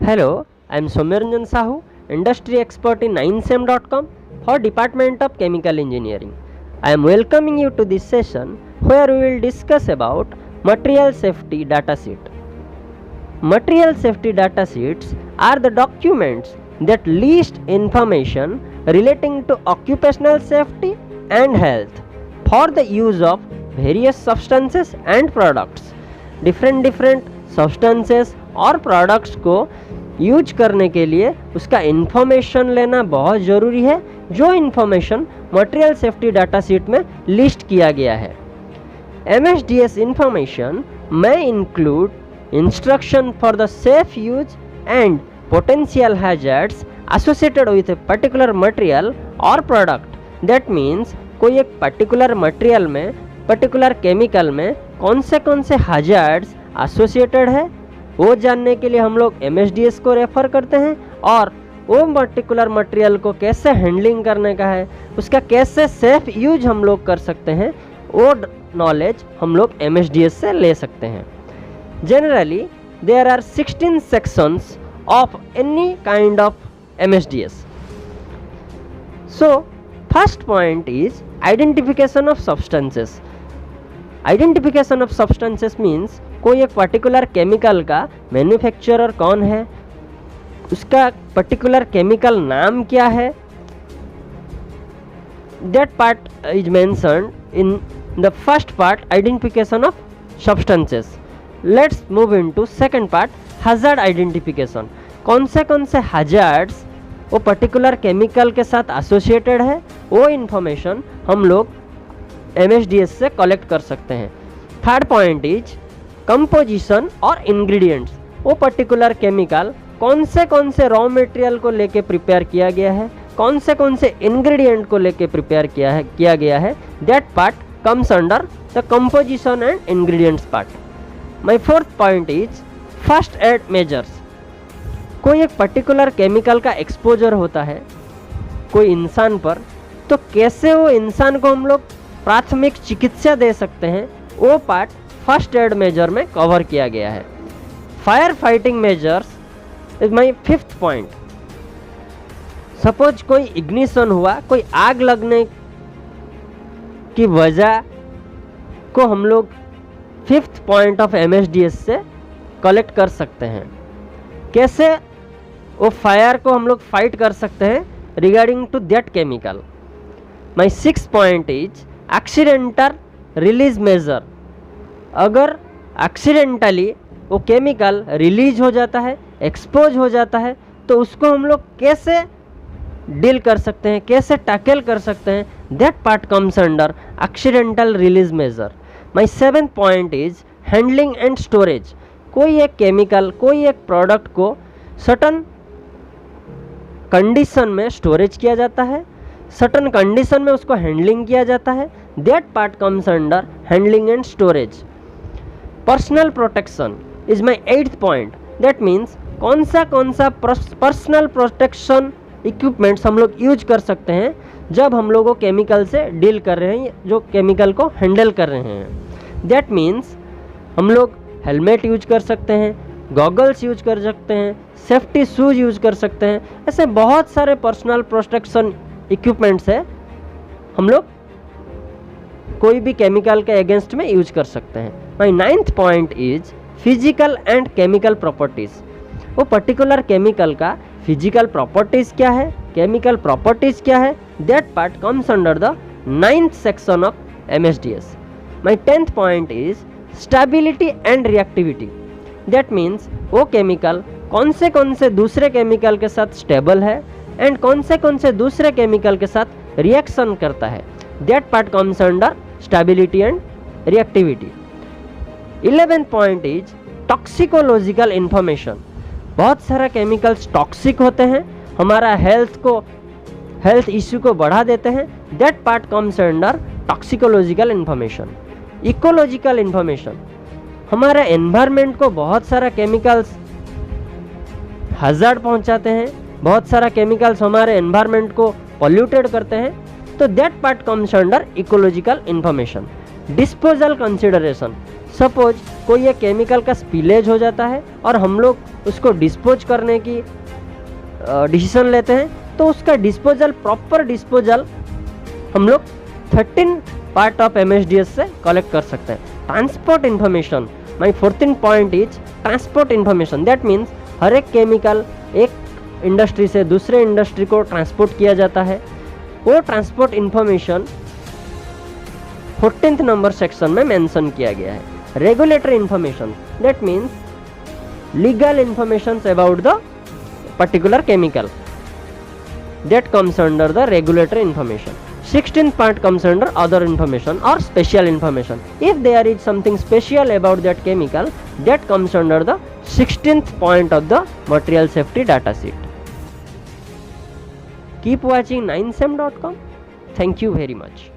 Hello, I am Soumyaranjan Sahu, industry expert in 9sem.com for Department of Chemical Engineering. I am welcoming you to this session where we will discuss about material safety data sheet. Material safety data sheets are the documents that list information relating to occupational safety and health for the use of various substances and products. different substances और products को use करने के लिए उसका information लेना बहुत ज़रूरी है, जो information material safety data sheet में लिस्ट किया गया है. MSDS information may include instruction for the safe use and potential hazards associated with a particular material or product. That means कोई एक पर्टिकुलर मटेरियल में, पर्टिकुलर केमिकल में कौन से hazards एसोसिएटेड है वो जानने के लिए हम लोग MSDS को रेफ़र करते हैं, और वो पर्टिकुलर मटेरियल को कैसे हैंडलिंग करने का है, उसका कैसे सेफ यूज हम लोग कर सकते हैं, वो नॉलेज हम लोग MSDS से ले सकते हैं. Generally there are 16 sections of any kind of MSDS. So first point is identification of substances. Identification of substances means कोई एक पर्टिकुलर केमिकल का मैन्युफैक्चरर कौन है, उसका पर्टिकुलर केमिकल नाम क्या है. That part is mentioned in the first part, identification of substances. Let's move into second part, hazard identification. कौन से हैजार्ड्स वो पर्टिकुलर केमिकल के साथ एसोसिएटेड है, वो इन्फॉर्मेशन हम लोग MSDS से कलेक्ट कर सकते हैं. थर्ड पॉइंट इज कंपोजिशन और इंग्रेडिएंट्स. वो पर्टिकुलर केमिकल कौन से रॉ मटेरियल को लेके प्रिपेयर किया गया है, कौन से इंग्रेडिएंट को लेके प्रिपेयर किया गया है. That part comes under the composition and ingredients part. My fourth point is first aid measures. कोई एक पर्टिकुलर केमिकल का एक्सपोजर होता है कोई इंसान पर, तो कैसे वो इंसान को हम लोग प्राथमिक चिकित्सा दे सकते हैं, वो पार्ट फर्स्ट एड मेजर में कवर किया गया है. Fire fighting measures is my fifth point. Suppose कोई इग्निशन हुआ, कोई आग लगने की वजह को हम लोग फिफ्थ पॉइंट ऑफ MSDS से कलेक्ट कर सकते हैं. कैसे वो फायर को हम लोग फाइट कर सकते हैं regarding to that chemical. My sixth point is accidental release measure. अगर एक्सीडेंटली वो केमिकल रिलीज हो जाता है, एक्सपोज हो जाता है, तो उसको हम लोग कैसे डील कर सकते हैं, कैसे टैकल कर सकते हैं. That part comes under accidental release measure. My seventh point is handling and storage. कोई एक केमिकल, कोई एक प्रोडक्ट को सर्टन कंडीशन में स्टोरेज किया जाता है, सर्टन कंडीशन में उसको हैंडलिंग किया जाता है. That part comes under handling and storage. Personal protection is my eighth point. That means कौन सा पर्सनल प्रोटेक्शन इक्विपमेंट्स हम लोग यूज कर सकते हैं जब हम लोग केमिकल से डील कर रहे हैं, जो केमिकल को हैंडल कर रहे हैं. दैट मीन्स हम लोग हेलमेट यूज कर सकते हैं, गॉगल्स यूज कर सकते हैं, सेफ्टी शूज यूज कर सकते हैं. ऐसे बहुत सारे पर्सनल प्रोटेक्शन इक्विपमेंट्स है हम लोग कोई भी केमिकल के अगेंस्ट में यूज कर सकते हैं. My ninth point is physical and chemical properties. वो पर्टिकुलर केमिकल का फिजिकल प्रॉपर्टीज क्या है, केमिकल प्रॉपर्टीज क्या है. That part comes under the ninth section of MSDS. My tenth point is stability and reactivity. That means वो chemical कौन से दूसरे केमिकल के साथ स्टेबल है एंड कौन से दूसरे केमिकल के साथ रिएक्शन करता है. That part comes under stability and reactivity. 11th point is toxicological information. बहुत सारा केमिकल्स टॉक्सिक होते हैं, हमारा हेल्थ इश्यू को बढ़ा देते हैं. That part comes under toxicological information. Ecological information. हमारे एनवायरनमेंट को बहुत सारा केमिकल्स हैजार्ड पहुंचाते हैं, बहुत सारा केमिकल्स हमारे एनवायरनमेंट को पॉल्यूटेड करते हैं, तो that part comes under ecological information. Disposal consideration. Suppose कोई एक केमिकल का स्पिलेज हो जाता है और हम लोग उसको डिस्पोज करने की डिसीजन लेते हैं, तो उसका डिस्पोजल, प्रॉपर डिस्पोजल हम लोग 13 पार्ट ऑफ MSDS से कलेक्ट कर सकते हैं। Transport information, my 14th point is transport information. That means हर एक केमिकल एक इंडस्ट्री से दूसरे इंडस्ट्री को ट्रांसपोर्ट किया जाता है। वो transport information 14th number section में मेंशन किया गया है। Regulatory information, that means legal information about the particular chemical, that comes under the regulatory information. 16th part comes under other information or special information. If there is something special about that chemical, that comes under the 16th point of the material safety data sheet. Keep watching 9sem.com. Thank you very much.